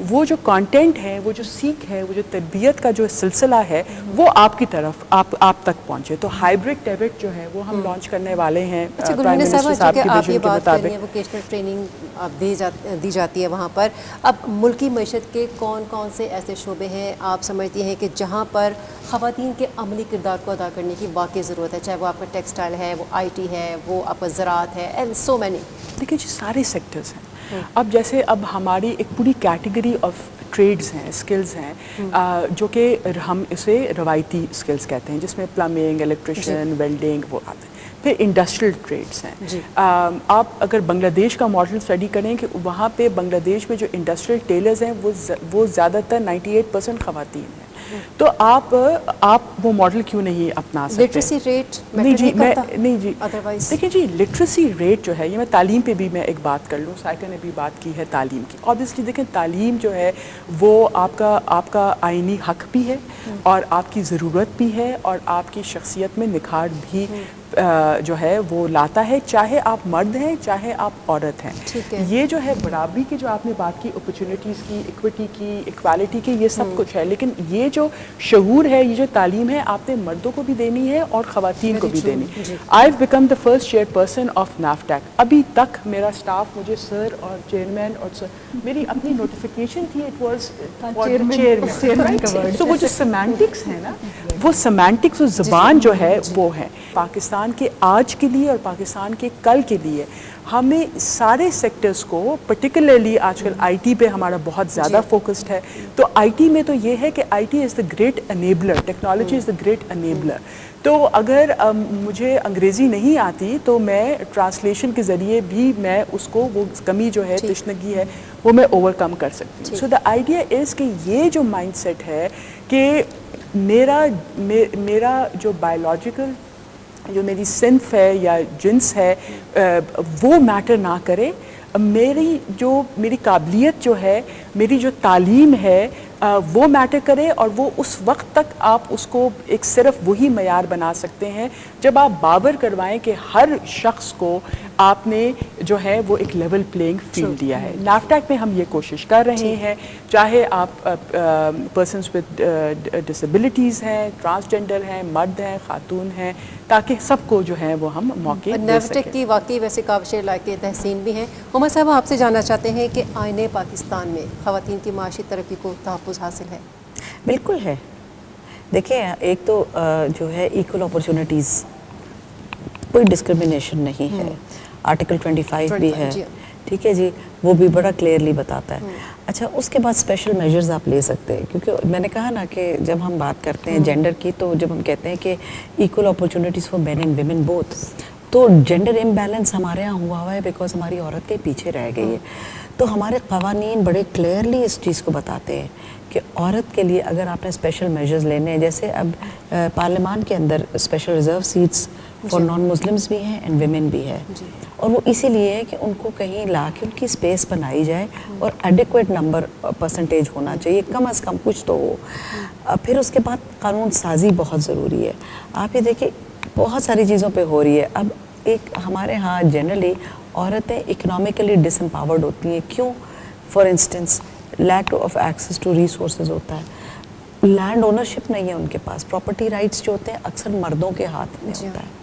وہ جو کانٹینٹ ہے، وہ جو سیکھ ہے، وہ جو تربیت کا جو سلسلہ ہے وہ آپ کی طرف آپ تک پہنچے. تو ہائبرڈ ٹیبٹ جو ہے وہ ہم لانچ کرنے والے ہیں پرائم منسٹر صاحب کی آپ یہ ویژن کے بات کر رہی مطابق. ہیں ووکیشنل ٹریننگ آپ دی جاتی ہے وہاں پر. اب ملکی معیشت کے کون کون سے ایسے شعبے ہیں آپ سمجھتی ہیں کہ جہاں پر خواتین کے عملی کردار کو ادا کرنے کی واقعی ضرورت ہے، چاہے وہ آپ کا ٹیکسٹائل ہے، وہ آئی ٹی ہے، وہ آپ کا زراعت ہے، اینڈ سو مینی. دیکھیں جی سارے سیکٹرز ہیں. اب جیسے اب ہماری ایک پوری کیٹیگری آف ٹریڈز ہیں، اسکلز ہیں جو کہ ہم اسے روایتی اسکلز کہتے ہیں، جس میں پلمبنگ، الیکٹریشین، ویلڈنگ وہ آتے ہیں. پھر انڈسٹریل ٹریڈز ہیں. آپ اگر بنگلہ دیش کا ماڈل اسٹڈی کریں کہ وہاں پہ بنگلہ دیش میں جو انڈسٹریل ٹیلرز ہیں وہ زیادہ تر 98% خواتین ہیں. تو آپ وہ ماڈل کیوں نہیں اپنا سکتے؟ لٹریسی ریٹ نہیں جی ادروائز دیکھیں جی لٹریسی ریٹ جو ہے یہ میں تعلیم پہ بھی میں ایک بات کر لوں. سائیکا نے بھی بات کی ہے تعلیم کی. obviously دیکھیں تعلیم جو ہے وہ آپ کا آئینی حق بھی ہے اور آپ کی ضرورت بھی ہے اور آپ کی شخصیت میں نکھار بھی جو ہے وہ لاتا ہے، چاہے آپ مرد ہیں چاہے آپ عورت ہیں. یہ جو ہے برابری کی جو آپ نے بات کی، اپرچونیٹیز کی، ایکوٹی کی، ایکوالٹی کی، یہ سب کچھ ہے. لیکن یہ جو شعور ہے، یہ جو تعلیم ہے، آپ نے مردوں کو بھی دینی ہے اور خواتین کو بھی دینی. I have become the first chairperson of نیفٹیک. ابھی تک میرا اسٹاف مجھے سر اور چیئرمین اور میری اپنی نوٹیفیکیشن تھی اٹ واز چیئرمین. سو وہ جو سیمانٹکس ہے نا، وہ سیمانٹکس زبان جو ہے وہ ہے. پاکستان کے آج کے لیے اور پاکستان کے کل کے لیے ہمیں سارے سیکٹرز کو پرٹیکولرلی آج کل آئی ٹی پہ ہمارا بہت زیادہ فوکسڈ ہے. تو آئی ٹی میں تو یہ ہے کہ I T is the great enabler, technology is the great enabler. تو اگر مجھے انگریزی نہیں آتی تو میں ٹرانسلیشن کے ذریعے بھی میں اس کو وہ کمی جو ہے تشنگی ہے وہ میں اوور کم کر سکتی ہوں. سو دا آئیڈیا از کہ یہ جو مائنڈ سیٹ ہے کہ میرا جو بایولوجیکل جو میری صنف ہے یا جنس ہے وہ میٹر نہ کرے. میری قابلیت جو ہے، میری جو تعلیم ہے وہ میٹر کرے. اور وہ اس وقت تک آپ اس کو ایک صرف وہی معیار بنا سکتے ہیں جب آپ باور کروائیں کہ ہر شخص کو آپ نے جو ہے وہ ایک لیول پلینگ فیلڈ دیا ہے. نیفٹیک میں ہم یہ کوشش کر رہے ہیں، چاہے آپ پرسنس ود ڈسیبلٹیز ہیں، ٹرانسجینڈر ہیں، مرد ہیں، خاتون ہیں، تاکہ سب کو جو ہے وہ ہم موقع دے سکیں. نیفٹیک کی واقعی ویسے قابل لائق تحسین بھی ہیں. عمر صاحب آپ سے جاننا چاہتے ہیں کہ آئین پاکستان میں خواتین کی معاشی ترقی کو تحفظ حاصل ہے؟ بالکل ہے. دیکھیں ایک تو جو ہے ایکول اپرچونٹیز، کوئی ڈسکرمنیشن نہیں ہے. آرٹیکل 25 بھی ہے، ٹھیک ہے جی، وہ بھی بڑا کلیئرلی بتاتا ہے. اچھا اس کے بعد اسپیشل میجرز آپ لے سکتے ہیں، کیونکہ میں نے کہا نا کہ جب ہم بات کرتے ہیں جینڈر کی تو جب ہم کہتے ہیں کہ equal opportunities for men and women both, تو جینڈر امبیلنس ہمارے یہاں ہوا ہے بیکاز ہماری عورتیں پیچھے رہ گئی ہے. تو ہمارے قوانین بڑے کلیئرلی اس چیز کو بتاتے ہیں کہ عورت کے لیے اگر آپ نے اسپیشل میجرز لینے ہیں، جیسے اب پارلیمان کے اندر special reserve seats for non Muslims بھی ہیں اینڈ ویمن بھی ہے. اور وہ اسی لیے ہے کہ ان کو کہیں لا کے ان کی اسپیس بنائی جائے اور ایڈیکویٹ نمبر پرسنٹیج ہونا چاہیے، کم از کم کچھ تو ہو. پھر اس کے بعد قانون سازی بہت ضروری ہے. آپ یہ دیکھیں بہت ساری چیزوں پہ ہو رہی ہے. اب ایک ہمارے ہاں جنرلی عورتیں اکنامکلی ڈس امپاورڈ ہوتی ہیں. کیوں؟ For instance lack of access to resources ہوتا ہے، لینڈ اونرشپ نہیں ہے ان کے پاس، پراپرٹی رائٹس جو ہوتے ہیں اکثر مردوں کے ہاتھ میں ہوتا ہے.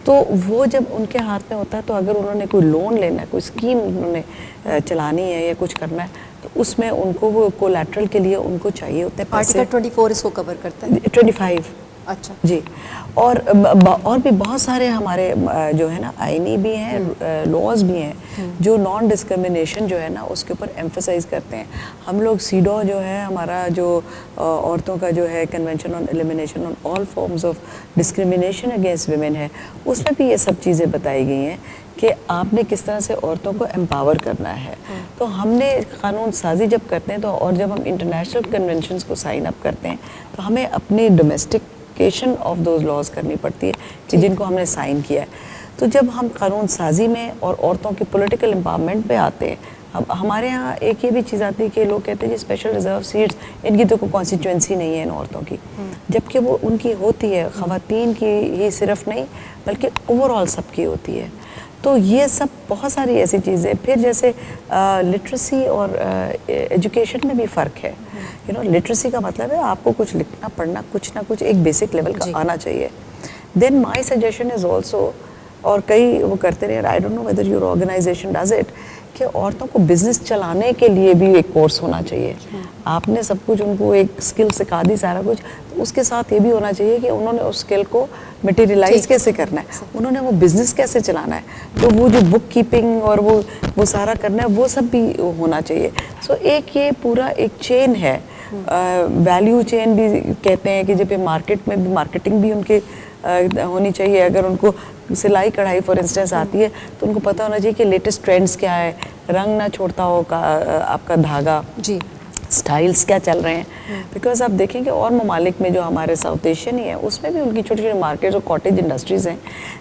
تو وہ جب ان کے ہاتھ میں ہوتا ہے تو اگر انہوں نے کوئی لون لینا ہے، کوئی اسکیم انہوں نے چلانی ہے یا کچھ کرنا ہے تو اس میں ان کو وہ کولیٹرل کے لیے ان کو چاہیے ہوتے ہیں پیسے. آرٹیکل 24 اس کو کور کرتا ہے. 25. اچھا جی. اور بھی بہت سارے ہمارے جو ہے نا آئینی بھی ہیں، لاز بھی ہیں جو نان ڈسکرمنیشن جو ہے نا اس کے اوپر ایمفسائز کرتے ہیں. ہم لوگ سیڈو جو ہے ہمارا جو عورتوں کا جو ہے convention on elimination on all forms of discrimination against women ہے، اس میں بھی یہ سب چیزیں بتائی گئی ہیں کہ آپ نے کس طرح سے عورتوں کو امپاور کرنا ہے. تو ہم نے قانون سازی جب کرتے ہیں تو اور جب ہم انٹرنیشنل کنونشنز کو سائن اپ کرتے ہیں تو ہمیں اپنی ڈومیسٹیکیشن آف دوز لاز کرنی پڑتی ہے کہ جن کو ہم نے سائن کیا ہے. تو جب ہم قانون سازی میں اور عورتوں کی پولیٹیکل امپاورمنٹ پہ آتے ہیں, اب ہمارے ہاں ایک یہ بھی چیز آتی ہے کہ لوگ کہتے ہیں جی اسپیشل ریزرو سیٹس ان کی تو کوئی کانسٹیچوئنسی نہیں ہے ان عورتوں کی, جبکہ وہ ان کی ہوتی ہے, خواتین کی ہی صرف نہیں بلکہ اوور آل سب کی ہوتی ہے. تو یہ سب بہت ساری ایسی چیزیں. پھر جیسے لٹریسی اور ایجوکیشن میں بھی فرق ہے. لٹریسی کا مطلب ہے آپ کو کچھ لکھنا پڑھنا کچھ نہ کچھ ایک بیسک لیول کا آنا چاہیے. دین مائی سجیشن از آلسو, اور کئی وہ کرتے رہے, I don't know whether your organisation does it, کہ عورتوں کو بزنس چلانے کے لیے بھی ایک کورس ہونا چاہیے. آپ نے سب کچھ ان کو ایک اسکل سکھا دی سارا کچھ, اس کے ساتھ یہ بھی ہونا چاہیے کہ انہوں نے اس اسکل کو مٹیریلائز کیسے کرنا ہے, انہوں نے وہ بزنس کیسے چلانا ہے, تو وہ جو بک کیپنگ اور وہ سارا کرنا ہے وہ سب بھی ہونا چاہیے. سو ایک یہ پورا ایک چین ہے, ویلیو چین بھی کہتے ہیں کہ جب مارکیٹ میں بھی مارکیٹنگ بھی ان کے ہونی چاہیے. اگر ان کو سلائی کڑھائی فار انسٹنس آتی ہے تو ان کو پتہ ہونا چاہیے کہ لیٹسٹ ٹرینڈز کیا ہے, رنگ نہ چھوڑتا ہو آپ کا دھاگا, جی سٹائلز کیا چل رہے ہیں. بیکاز آپ دیکھیں کہ اور ممالک میں جو ہمارے ساؤتھ ایشین ہی ہیں اس میں بھی ان کی چھوٹی چھوٹی مارکیٹس اور کاٹیج انڈسٹریز ہیں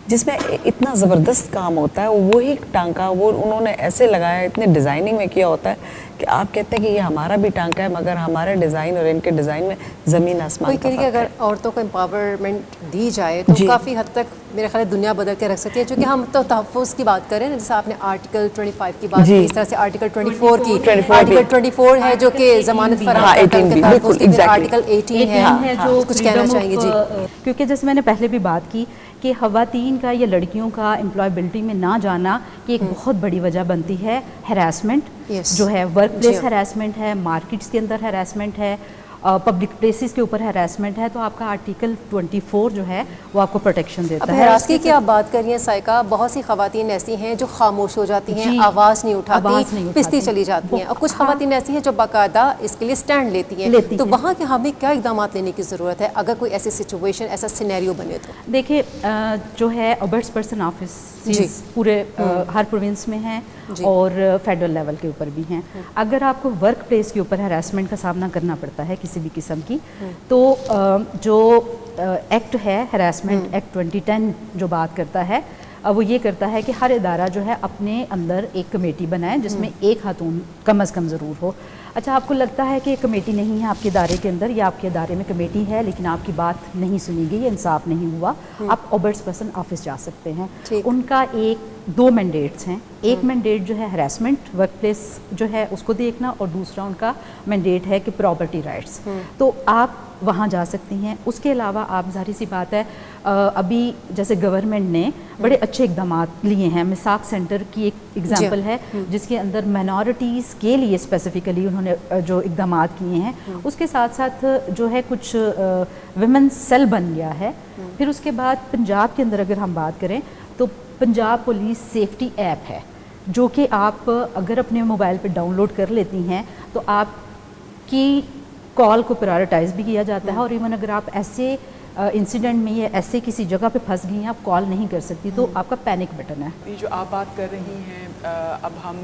جس میں اتنا زبردست کام ہوتا ہے. وہی ٹانکا وہ انہوں نے ایسے لگایا ہے, اتنے ڈیزائننگ میں کیا ہوتا ہے کہ آپ کہتے ہیں کہ یہ ہمارا بھی ٹانکا ہے مگر ہمارے ڈیزائن اور ان کے ڈیزائن میں زمین آسمان کا فرق ہے. اگر عورتوں کو امپاورمنٹ دی جائے تو کافی حد تک میرے خیال ہے دنیا بدل کے رکھ سکتی ہے. چونکہ ہم تو تحفظ کی بات کریں نا, جیسے آپ نے آرٹیکل 25 کی بات کی, اس طرح سے آرٹیکل 24 کی, آرٹیکل 24 ہے جو کہ ضمانت فراہم کرتا ہے تحفظ کی, پھر آرٹیکل 18 ہے جو کچھ کہنا چاہیں گے. جی کیونکہ جیسے میں نے پہلے بھی بات کی کہ خواتین کا یا لڑکیوں کا امپلائبلٹی میں نہ جانا کی ایک بہت بڑی وجہ بنتی ہے ہراسمنٹ, جو ہے ورک پلیس ہراسمنٹ ہے, مارکیٹس کے اندر ہراسمنٹ ہے, پبلک پلیسز کے اوپر ہراسمنٹ ہے. تو آپ کا آرٹیکل 24 جو ہے وہ آپ کو پروٹیکشن دیتا ہے. ہراسکی کی آپ بات کر رہی ہیں سائقہ, بہت سی خواتین ایسی ہیں جو خاموش ہو جاتی ہیں, آواز نہیں اٹھاتی, پستی چلی جاتی ہیں, اور کچھ خواتین ایسی ہیں جو باقاعدہ اس کے لیے سٹینڈ لیتی ہیں. تو وہاں کے ہمیں کیا اقدامات لینے کی ضرورت ہے اگر کوئی ایسی سچویشن, ایسا سینیریو بنے تو؟ دیکھیے جو ہے اوبرس پرسن آفس پورے ہر پروونس میں ہیں اور فیڈرل لیول کے اوپر بھی ہیں. اگر آپ کو ورک پلیس کے اوپر ہراسمنٹ کا سامنا کرنا پڑتا ہے کسی بھی قسم کی, تو جو ایکٹ ہے ہراسمنٹ ایکٹ 2010 جو بات کرتا ہے وہ یہ کرتا ہے کہ ہر ادارہ جو ہے اپنے اندر ایک کمیٹی بنائے جس میں ایک خاتون کم از کم ضرور ہو. اچھا آپ کو لگتا ہے کہ کمیٹی نہیں ہے آپ کے ادارے کے اندر, یا آپ کے ادارے میں کمیٹی ہے لیکن آپ کی بات نہیں سنی گئی, انصاف نہیں ہوا, آپ اوبرس پرسن آفس جا سکتے ہیں. ان کا دو مینڈیٹس ہیں. ایک مینڈیٹ جو ہے ہراسمنٹ ورک پلیس جو ہے اس کو دیکھنا, اور دوسرا ان کا مینڈیٹ ہے کہ پراپرٹی رائٹس. تو آپ وہاں جا سکتی ہیں. اس کے علاوہ آپ ظاہر سی بات ہے ابھی جیسے گورنمنٹ نے بڑے اچھے اقدامات لیے ہیں. مساق سینٹر کی ایک ایگزامپل ہے جس کے اندر مائنورٹیز کے لیے اسپیسیفکلی انہوں نے جو اقدامات کیے ہیں. اس کے ساتھ ساتھ جو ہے کچھ ویمن سیل بن گیا ہے. پھر اس کے بعد پنجاب کے اندر اگر ہم بات کریں تو پنجاب پولیس سیفٹی ایپ ہے جو کہ آپ اگر اپنے موبائل پہ ڈاؤن لوڈ کر لیتی ہیں تو آپ کی کال کو پرائرٹائز بھی کیا جاتا ہے. اور ایون اگر آپ ایسے انسیڈنٹ میں یا ایسے کسی جگہ پہ پھنس گئی ہیں آپ کال نہیں کر سکتی تو آپ کا پینک بٹن ہے. یہ جو آپ بات کر رہی ہیں, اب ہم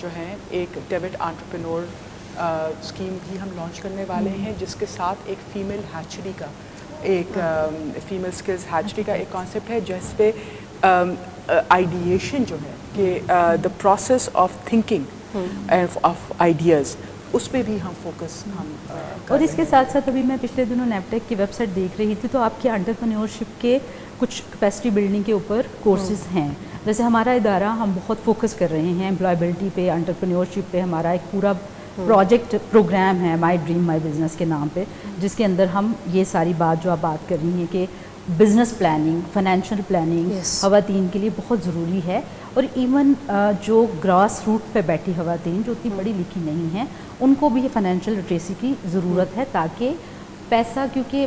جو ہیں ایک ڈیبٹ انٹرپرینور اسکیم بھی ہم لانچ کرنے والے ہیں جس کے ساتھ ایک فیمیل ہیچری کا ایک فیمیل سکلز ہیچری کا ایک کانسیپٹ ہے جس پہ آئیڈیشن جو ہے کہ the process of thinking of ideas, اس پہ بھی ہم فوکس اور اس کے ساتھ ساتھ ابھی میں پچھلے دنوں نیپٹیک کی ویب سائٹ دیکھ رہی تھی تو آپ کے انٹرپرینیورشپ کے کچھ کیپیسٹی بلڈنگ کے اوپر کورسز ہیں. جیسے ہمارا ادارہ ہم بہت فوکس کر رہے ہیں امپلائبلٹی پہ, انٹرپرینیورشپ پہ. ہمارا ایک پورا پروجیکٹ پروگرام ہے مائی ڈریم مائی بزنس کے نام پہ, جس کے اندر ہم یہ ساری بات جو آپ بات کر رہی ہیں کہ بزنس پلاننگ, فائنینشیل پلاننگ خواتین کے لیے بہت ضروری ہے. اور ایون جو گراس روٹ پہ بیٹھی خواتین جو اتنی پڑھی لکھی نہیں ہیں ان کو بھی فائنینشیل لٹریسی کی ضرورت ہے, تاکہ پیسہ, کیونکہ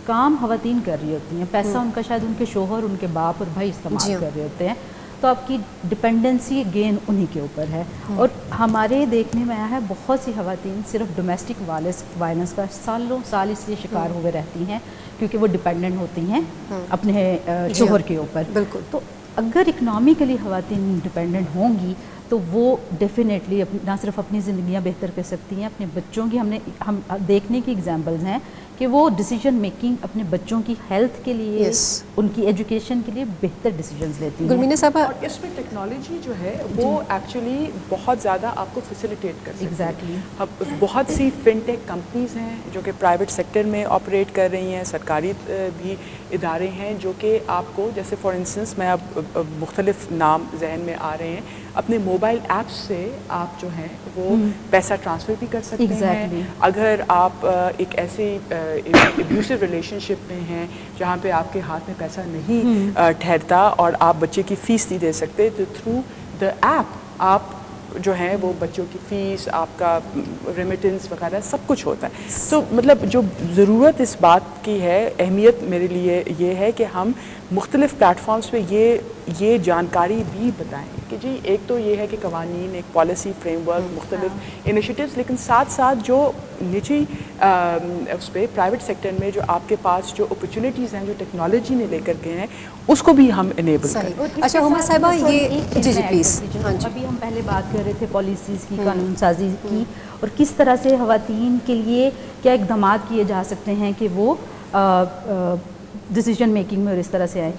کام خواتین کر رہی ہوتی ہیں, پیسہ ان کا شاید ان کے شوہر, ان کے باپ اور بھائی استعمال کر رہے ہوتے ہیں, تو آپ کی ڈپینڈنسی گین انہی کے اوپر ہے. اور ہمارے دیکھنے میں آیا ہے بہت سی خواتین صرف ڈومیسٹک وائلنس کا سالوں سال اس لیے شکار ہوئے رہتی ہیں کیونکہ وہ ڈپینڈنٹ ہوتی ہیں اپنے شوہر کے اوپر. بالکل. تو اگر اکنامکلی خواتین انڈیپینڈنٹ ہوں گی تو وہ ڈیفینیٹلی نہ صرف اپنی زندگیاں بہتر کر سکتی ہیں، اپنے بچوں کی ہم دیکھنے کی ایگزامپلز ہیں کہ وہ ڈیسیجن میکنگ اپنے بچوں کی ہیلتھ کے لیے ان کی ایجوکیشن کے لیے بہتر ڈیسیجنز لیتی ہیں. گلمینہ صاحبہ اور اس میں ٹیکنالوجی جو ہے وہ ایکچولی بہت زیادہ آپ کو فیسیلیٹیٹ کر سکتی ہے. ایگزیکٹلی بہت سی فن ٹیک کمپنیز ہیں جو کہ پرائیویٹ سیکٹر میں آپریٹ کر رہی ہیں، سرکاری بھی ادارے ہیں جو کہ آپ کو جیسے فار انسٹنس میں اب مختلف نام ذہن میں آ رہے ہیں، اپنے موبائل ایپس سے آپ جو ہیں وہ پیسہ ٹرانسفر بھی کر سکتے ہیں. اگر آپ ایک ایسے ابیوسو ریلیشن شپ میں ہیں جہاں پہ آپ کے ہاتھ میں پیسہ نہیں ٹھہرتا اور آپ بچے کی فیس نہیں دے سکتے، تو تھرو دا ایپ آپ جو ہیں وہ بچوں کی فیس، آپ کا ریمیٹنس وغیرہ سب کچھ ہوتا ہے. تو مطلب جو ضرورت اس بات کی ہے، اہمیت میرے لیے یہ ہے کہ ہم مختلف پلیٹ فارمز پہ یہ جانکاری بھی بتائیں کہ جی ایک تو یہ ہے کہ قوانین، ایک پالیسی فریم ورک، مختلف انیشیٹوز، لیکن ساتھ ساتھ جو نجی اس پہ پرائیویٹ سیکٹر میں جو آپ کے پاس جو اپرچونیٹیز ہیں جو ٹیکنالوجی نے لے کر کے ہیں اس کو بھی ہم انیبل کریں. اچھا ہما صاحبہ یہ جی پلیز. ابھی ہم پہلے بات کر رہے تھے پالیسیز کی، قانون سازی کی، اور کس طرح سے خواتین کے لیے کیا اقدامات کیے جا سکتے ہیں کہ وہ ڈیسیجن میکنگ میں اور اس طرح سے آئے.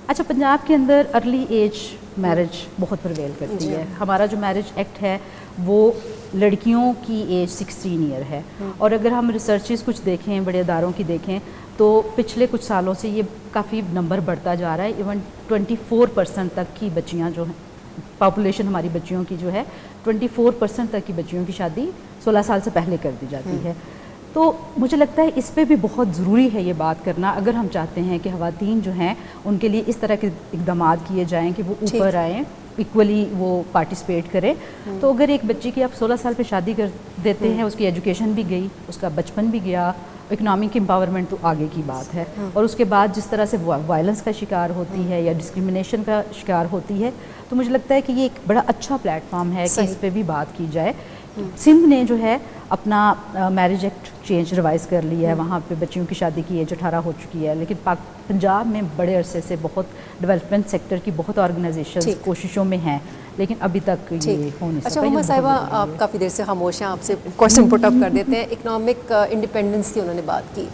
اچھا پنجاب کے اندر ارلی ایج میرج بہت پرویل کرتی ہے. ہمارا جو میرج ایکٹ ہے وہ لڑکیوں کی ایج 16 ایئر ہے، اور اگر ہم ریسرچز کچھ دیکھیں، بڑے اداروں کی دیکھیں تو پچھلے کچھ سالوں سے یہ کافی نمبر بڑھتا جا رہا ہے. ایون 24% تک کی بچیاں جو ہیں، پاپولیشن ہماری بچیوں کی جو ہے 24% تک کی بچیوں کی شادی 16 سال سے پہلے کر دی جاتی ہے. تو مجھے لگتا ہے اس پہ بھی بہت ضروری ہے یہ بات کرنا، اگر ہم چاہتے ہیں کہ خواتین جو ہیں ان کے لیے اس طرح کے اقدامات کیے جائیں کہ وہ اوپر آئیں، ایکولی وہ پارٹیسپیٹ کرے. تو اگر ایک بچی کی آپ 16 سال پہ شادی کر دیتے ہیں، اس کی ایجوکیشن بھی گئی، اس کا بچپن بھی گیا، اکنامک امپاورمنٹ تو آگے کی بات ہے، اور اس کے بعد جس طرح سے وائلنس کا شکار ہوتی ہے یا ڈسکریمنیشن کا شکار ہوتی ہے، تو مجھے لگتا ہے کہ یہ ایک بڑا اچھا پلیٹ فارم ہے کہ اس پہ بھی بات کی جائے. سندھ نے جو ہے اپنا میرج ایکٹ چینج ریوائز کر لیا ہے، وہاں پہ بچیوں کی شادی کی ایج 18 ہو چکی ہے، لیکن پنجاب میں بڑے عرصے سے بہت ڈیولپمنٹ سیکٹر کی بہت آرگنائزیشن کوششوں میں ہیں، لیکن ابھی تک یہ ہو نہیں سکتا. اچھا ہما صاحبہ آپ کافی دیر سے خاموش ہیں، آپ سے کوشچن پٹ اپ کر دیتے ہیں. اکنامک انڈیپینڈنس کی انہوں نے بات کی.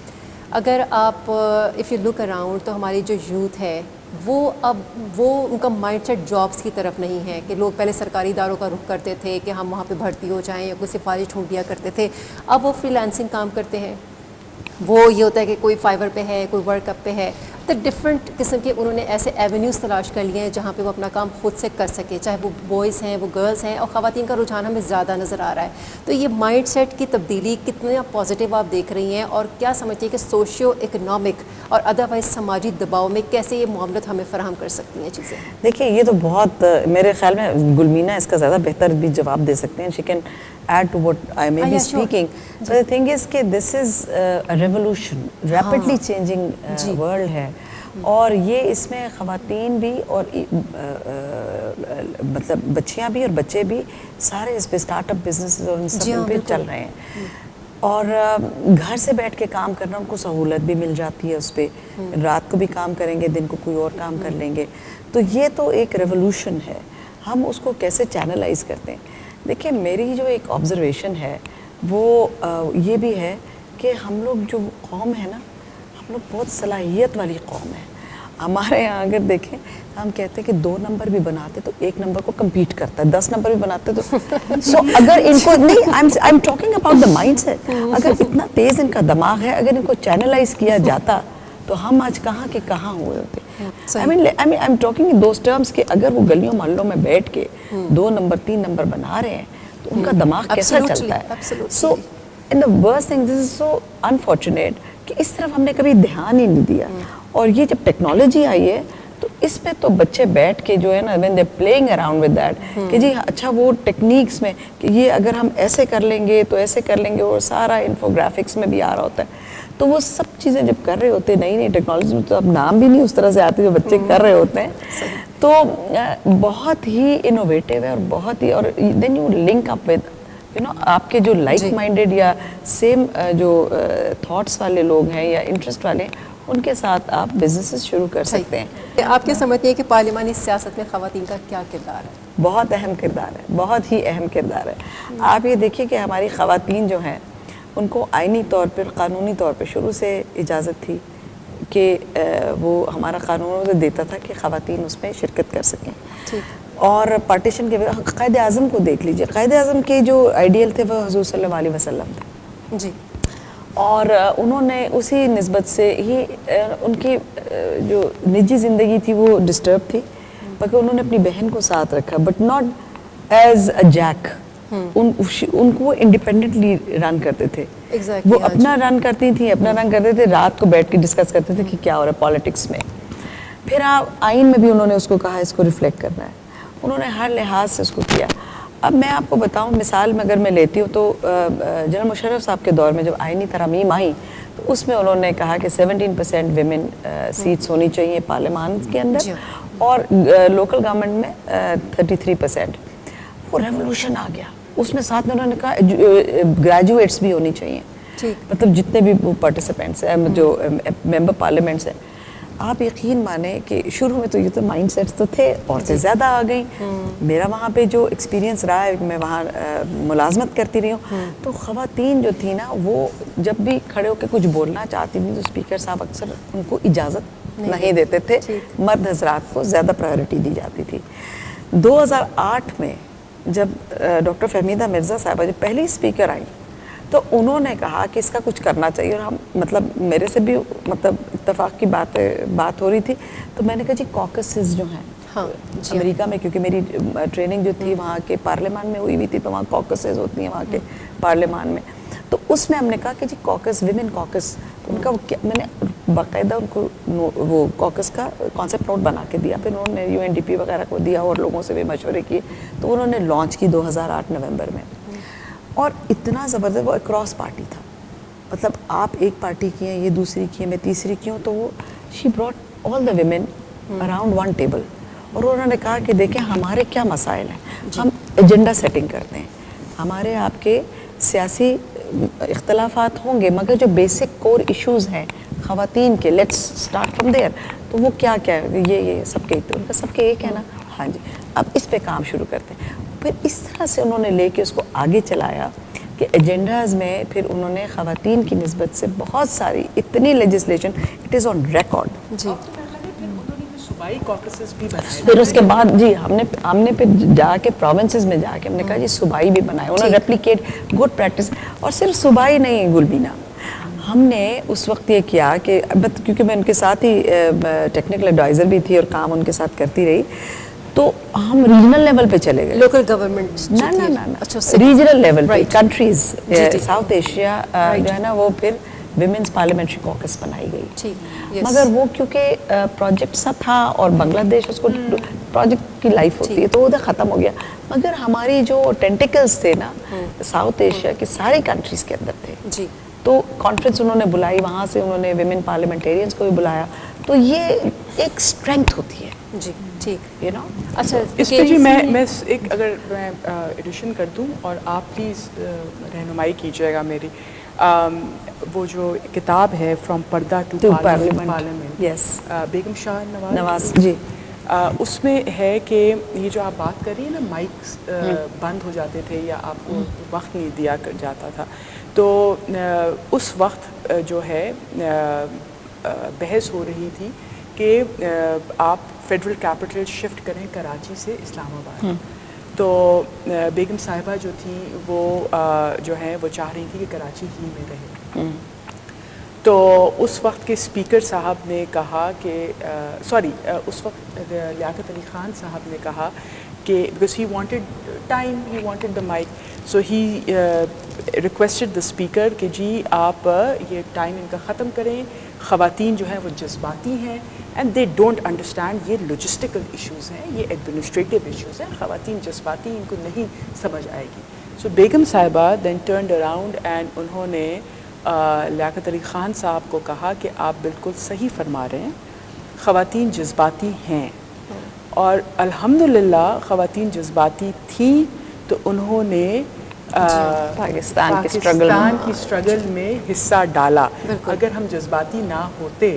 اگر آپ اف یو لک اراؤنڈ تو ہماری جو یوتھ ہے وہ اب ان کا مائنڈ سیٹ جابس کی طرف نہیں ہے کہ لوگ پہلے سرکاری اداروں کا رخ کرتے تھے کہ ہم وہاں پہ بھرتی ہو جائیں یا کوئی سفارش ڈھونڈ دیا کرتے تھے. اب وہ فری لانسنگ کام کرتے ہیں. وہ یہ ہوتا ہے کہ کوئی فائیور پہ ہے، کوئی ورک اپ پہ ہے. تو ڈفرینٹ قسم کے انہوں نے ایسے ایونیوز تلاش کر لیے ہیں جہاں پہ وہ اپنا کام خود سے کر سکے، چاہے وہ بوائز ہیں، وہ گرلز ہیں، اور خواتین کا رجحان ہمیں زیادہ نظر آ رہا ہے. تو یہ مائنڈ سیٹ کی تبدیلی کتنا پازیٹیو آپ دیکھ رہی ہیں، اور کیا سمجھتی ہیں کہ سوشیو اکنامک اور ادروائز سماجی دباؤ میں کیسے یہ معاملات ہمیں فراہم کر سکتی ہیں چیزیں؟ دیکھیے یہ تو بہت میرے خیال میں گلمینہ اس کا زیادہ بہتر بھی جواب دے سکتے ہیں. She can add to what I may be speaking. So the thing is کہ this is a revolution, rapidly changing world ہے، اور یہ اس میں خواتین بھی اور مطلب بچیاں بھی اور بچے بھی سارے اس پہ اسٹارٹ اپ بزنس اور ان سب پہ چل رہے ہیں، اور گھر سے بیٹھ کے کام کرنا ان کو سہولت بھی مل جاتی ہے. اس پہ رات کو بھی کام کریں گے، دن کو کوئی اور کام کر لیں گے. تو یہ تو ایک ریولوشن ہے. ہم اس کو کیسے چینلائز کرتے ہیں؟ دیکھیں میری جو ایک آبزرویشن ہے وہ یہ بھی ہے کہ ہم لوگ جو قوم ہے نا، ہم لوگ بہت صلاحیت والی قوم ہے. ہمارے یہاں اگر دیکھیں ہم کہتے ہیں کہ 2 نمبر بھی بناتے تو 1 نمبر کو کمپیٹ کرتا ہے، 10 نمبر بھی بناتے تو سو اگر ان کو نہیں I am talking about the mindset, اگر اتنا تیز ان کا دماغ ہے، اگر ان کو چینلائز کیا جاتا تو ہم آج کہاں کے کہاں ہوئے ہوتے. آئی am talking in those terms کہ اگر وہ گلیوں محلوں میں بیٹھ کے 2 نمبر 3 نمبر بنا رہے ہیں تو ان کا دماغ کیسا چلتا ہے. So in the worst thing this is so unfortunate کہ اس طرف ہم نے کبھی دھیان ہی نہیں دیا. اور یہ جب ٹیکنالوجی آئی ہے تو اس پہ تو بچے بیٹھ کے جو ہے نا when they're playing around with that کہ جی اچھا وہ ٹیکنیکس میں کہ یہ اگر ہم ایسے کر لیں گے تو ایسے کر لیں گے، اور سارا انفوگرافکس میں بھی آ رہا ہوتا ہے. تو وہ سب چیزیں جب کر رہے ہوتے ہیں نئی نئی ٹیکنالوجی میں، تو اب نام بھی نہیں اس طرح سے آتے جو بچے کر رہے ہوتے ہیں. تو بہت ہی انوویٹیو ہے اور بہت ہی، اور then you link up with you know آپ کے جو لائک مائنڈیڈ یا سیم جو تھاٹس والے لوگ ہیں یا انٹرسٹ والے ہیں، ان کے ساتھ آپ بزنسز شروع کر سکتے ہیں. آپ کیا سمجھتے ہیں کہ پارلیمانی سیاست میں خواتین کا کیا کردار ہے؟ بہت اہم کردار ہے, بہت ہی اہم کردار ہے. آپ یہ دیکھیے کہ ہماری خواتین جو ہیں ان کو آئینی طور پر, قانونی طور پہ شروع سے اجازت تھی کہ وہ ہمارا قانون دیتا تھا کہ خواتین اس میں شرکت کر سکیں. اور پارٹیشن کے قائد اعظم کو دیکھ لیجئے, قائد اعظم کے جو آئیڈیل تھے وہ حضور صلی اللہ علیہ وسلم تھے جی, اور انہوں نے اسی نسبت سے ہی ان کی جو نجی زندگی تھی وہ ڈسٹرب تھی, بلکہ انہوں نے اپنی بہن کو ساتھ رکھا, but not as a jack. ان کو وہ انڈیپینڈنٹلی رن کرتے تھے, وہ اپنا رن کرتی تھیں, اپنا رن کرتے تھے, رات کو بیٹھ کے ڈسکس کرتے تھے کہ کیا ہو رہا ہے پالیٹکس میں. پھر آپ آئین میں بھی انہوں نے اس کو کہا اس کو ریفلیکٹ کرنا ہے, انہوں نے ہر لحاظ سے اس کو کیا. اب میں آپ کو بتاؤں, مثال میں اگر میں لیتی ہوں تو جنرل مشرف صاحب کے دور میں جب آئینی ترامیم آئی تو اس میں انہوں نے کہا کہ 17% ویمن سیٹس ہونی چاہیے پارلیمان کے اندر, اور لوکل گورنمنٹ میں 33%. وہ ریولوشن آ گیا. اس میں ساتھ میں انہوں نے کہا گریجویٹس بھی ہونی چاہیے, مطلب جتنے بھی وہ پارٹیسپینٹس ہیں, جو ممبر پارلیمنٹس ہیں. آپ یقین مانیں کہ شروع میں تو یہ تو مائنڈ سیٹس تو تھے, عورتیں زیادہ آ گئیں. میرا وہاں پہ جو ایکسپیرینس رہا ہے, میں وہاں ملازمت کرتی رہی ہوں, تو خواتین جو تھی نا وہ جب بھی کھڑے ہو کے کچھ بولنا چاہتی تھیں تو اسپیکر صاحب اکثر ان کو اجازت نہیں دیتے تھے. مرد حضرات کو زیادہ پرائیورٹی دی جاتی تھی. 2008 میں جب ڈاکٹر فہمیدہ مرزا صاحبہ جب پہلی اسپیکر آئیں تو انہوں نے کہا کہ اس کا کچھ کرنا چاہیے, اور ہم مطلب میرے سے بھی مطلب اتفاق کی بات ہو رہی تھی. تو میں نے کہا جی کاکسز جو ہیں امریکہ میں, کیونکہ میری ٹریننگ جو تھی وہاں کے پارلیمان میں ہوئی تھی, تو وہاں کاکسز ہوتی ہیں وہاں کے پارلیمان میں. تو اس میں ہم نے کہا کہ جی کاکس, ویمن کاکس, تو ان کا میں نے باقاعدہ ان کو وہ کاکس کا کانسیپٹ نوٹ بنا کے دیا. پھر انہوں نے UNDP وغیرہ کو دیا اور لوگوں سے بھی مشورے کیے, تو انہوں نے لانچ کی 2008 نومبر میں. اور اتنا زبردست, وہ اکراس پارٹی تھا, مطلب آپ ایک پارٹی کی ہیں, یہ دوسری کی ہے, میں تیسری کی ہوں, تو وہ she brought all the women around one table. اور انہوں نے کہا کہ دیکھیں ہمارے کیا مسائل ہیں, ہم ایجنڈا سیٹنگ کرتے ہیں, ہمارے آپ کے سیاسی اختلافات ہوں گے, مگر جو بیسک کور ایشوز ہیں خواتین کے, لیٹس سٹارٹ فرام دیئر, تو وہ کیا ہے, یہ سب کے, ان کا سب کے ایک ہے نا, ہاں جی, اب اس پہ کام شروع کرتے ہیں. پھر اس طرح سے انہوں نے لے کے اس کو آگے چلایا کہ ایجنڈاز میں پھر انہوں نے خواتین کی نسبت سے بہت ساری اتنی legislation, it is on record. جی, صوبائی کاکسز بھی بنائے. پھر اس کے بعد جی ہم نے پھر جا کے پروونسز میں جا کے ہم نے کہا جی صوبائی بھی بنائے, انہوں نے ریپلیکیٹ گڈ پریکٹس. اور صرف صوبائی نہیں گلبینہ, ہم نے اس وقت یہ کیا کہ کیونکہ میں ان کے ساتھ ہی ٹیکنیکل ایڈوائزر بھی تھی اور کام ان کے ساتھ کرتی رہی, تو ہم ریجنل لیول پہ چلے گئے. لوکل گورنمنٹ ریجنل لیول پہ کنٹریز ساؤتھ ایشیا جو ہے نا, وہ پھر ویمنس پارلیمنٹری کوکس بنائی گئی. مگر وہ کیونکہ پروجیکٹ سا تھا اور بنگلہ دیش اس کو پروجیکٹ کی لائف ہوتی ہے تو ادھر ختم ہو گیا. مگر ہماری جو ٹینٹیکلز تھے نا ساؤتھ ایشیا کی ساری کنٹریز کے اندر تھے. جی, تو کانفرنس انہوں نے بلائی, وہاں سے انہوں نے ویمن پارلیمنٹیرینس کو بھی بلایا. تو یہ ایک اسٹرینتھ ہوتی ہے. جی, ٹھیک, یو نو. اچھا اس پہ جی میں ایک اگر میں ایڈیشن کر دوں اور آپ پلیز رہنمائی کیجیے گا میری. وہ جو کتاب ہے فرام پردہ ٹو پارلیمنٹ, یس, بیگم شاہ نواز جی, اس میں ہے کہ یہ جو آپ بات کر رہی ہیں نا, مائکس بند ہو جاتے تھے یا آپ کو وقت نہیں دیا جاتا تھا, تو اس وقت جو ہے بحث ہو رہی تھی کہ آپ فیڈرل کیپٹل شفٹ کریں کراچی سے اسلام آباد. تو بیگم صاحبہ جو تھی وہ جو ہے وہ چاہ رہی تھی کہ کراچی ہی میں رہے. تو اس وقت کے اسپیکر صاحب نے کہا کہ اس وقت لیاقت علی خان صاحب نے کہا کہ because he wanted time, he wanted the mic, so he requested the speaker کہ جی آپ یہ ٹائم ان کا ختم کریں, خواتین جو ہیں وہ جذباتی ہیں اینڈ دے ڈونٹ انڈرسٹینڈ, یہ لاجسٹیکل ایشوز ہیں, یہ ایڈمنسٹریٹو ایشوز ہیں, خواتین جذباتی ان کو نہیں سمجھ آئے گی. سو بیگم صاحبہ دین ٹرنڈ اراؤنڈ اینڈ انہوں نے لیاقت علی خان صاحب کو کہا کہ آپ بالکل صحیح فرما رہے ہیں, خواتین جذباتی ہیں, اور الحمدللہ خواتین جذباتی تھیں تو انہوں نے پاکستان کی اسٹرگل میں حصہ ڈالا. اگر ہم جذباتی نہ ہوتے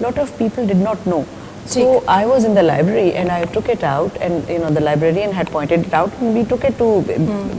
lot of people did not know. So I was in the library and I took it out, and you know the librarian had pointed it out and we took it to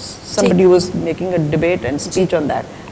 somebody was making a debate and speech on that.